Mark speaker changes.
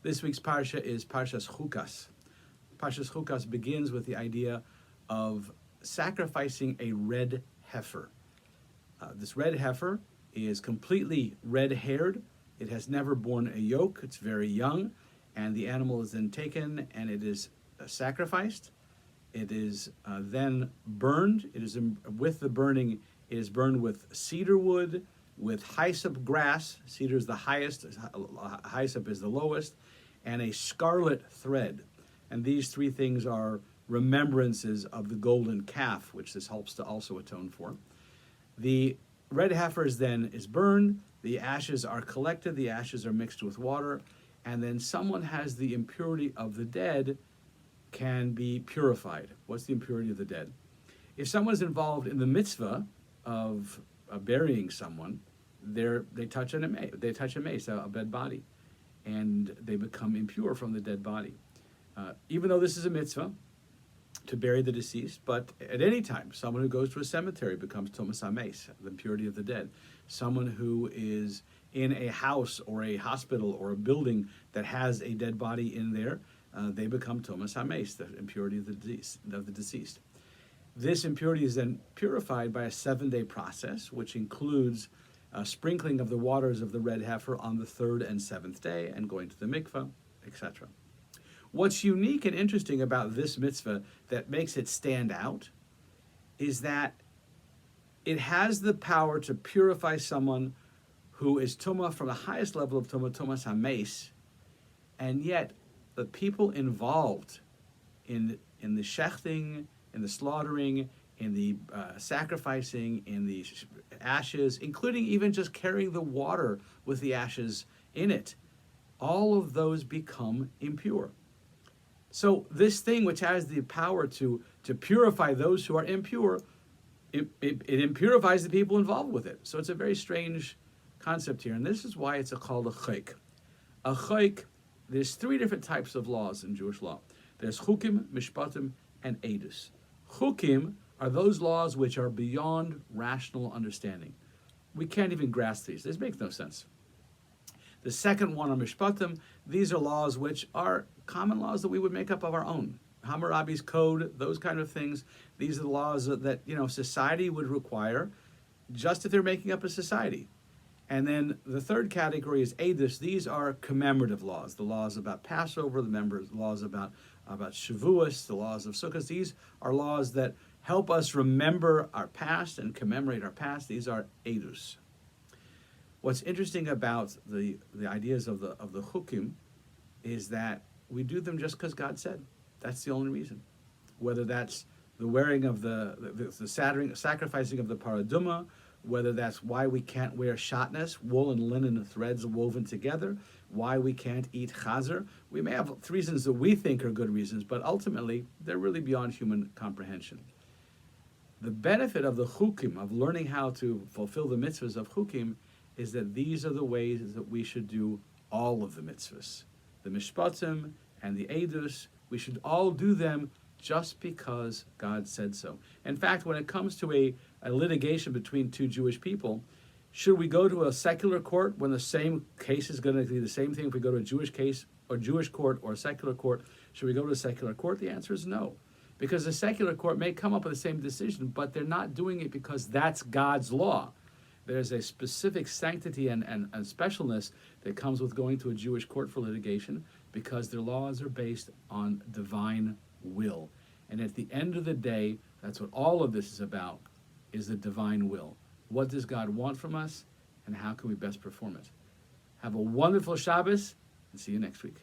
Speaker 1: This week's parsha is Parshas Chukas. Parshas Chukas begins with the idea of sacrificing a red heifer. This red heifer is completely red-haired. It has never borne a yoke. It's very young, and the animal is then taken and it is sacrificed. It is then burned. It is with the burning. It is burned with cedar wood, with hyssop grass. Cedar is the highest. Hyssop is the lowest, and a scarlet thread. And these three things are remembrances of the golden calf, which this helps to also atone for. The red heifer is burned. The ashes are collected. The ashes are mixed with water, and then someone has the impurity of the dead can be purified. What's the impurity of the dead? If someone is involved in the mitzvah of burying someone, they touch a mace, a dead body, and they become impure from the dead body. Even though this is a mitzvah to bury the deceased, but at any time, someone who goes to a cemetery becomes tomas hames, the impurity of the dead. Someone who is in a house or a hospital or a building that has a dead body in there, they become tomas hames, the impurity of the deceased. This impurity is then purified by a 7-day process, which includes sprinkling of the waters of the red heifer on the 3rd and 7th day and going to the mikveh, etc. What's unique and interesting about this mitzvah that makes it stand out is that it has the power to purify someone who is tumah from the highest level of tumah, tomas hames, and yet the people involved in the shechting, in the slaughtering, in the sacrificing, in the ashes, including even just carrying the water with the ashes in it, all of those become impure. So this thing which has the power to purify those who are impure, it impurifies the people involved with it. So it's a very strange concept here, and this is why it's called a chayk. A chayk, there's 3 different types of laws in Jewish law. There's Chukim, Mishpatim, and Edot. Chukim are those laws which are beyond rational understanding. We can't even grasp these. This makes no sense. The second one are Mishpatim. These are laws which are common laws that we would make up of our own. Hammurabi's code, those kind of things. These are the laws that society would require just if they're making up a society. And then the third category is Edot. These are commemorative laws, the laws about Passover, the laws about Shavuos, the laws of Sukkot. These are laws that help us remember our past and commemorate our past. These are Edot. What's interesting about the ideas of the Chukim is that we do them just because God said. That's the only reason. Whether that's the wearing of the sacrificing of the paraduma, whether that's why we can't wear shatnez, wool and linen threads woven together, why we can't eat chazer. We may have reasons that we think are good reasons, but ultimately they're really beyond human comprehension. The benefit of the Chukim, of learning how to fulfill the mitzvahs of Chukim, is that these are the ways that we should do all of the mitzvahs. The Mishpatim and the Edot, we should all do them just because God said so. In fact, when it comes to a litigation between 2 Jewish people, should we go to a secular court when the same case is going to be the same thing if we go to a Jewish case or Jewish court or a secular court? Should we go to a secular court? The answer is no. Because the secular court may come up with the same decision, but they're not doing it because that's God's law. There's a specific sanctity and specialness that comes with going to a Jewish court for litigation because their laws are based on divine will. And at the end of the day, that's what all of this is about, is the divine will. What does God want from us, and how can we best perform it? Have a wonderful Shabbos, and see you next week.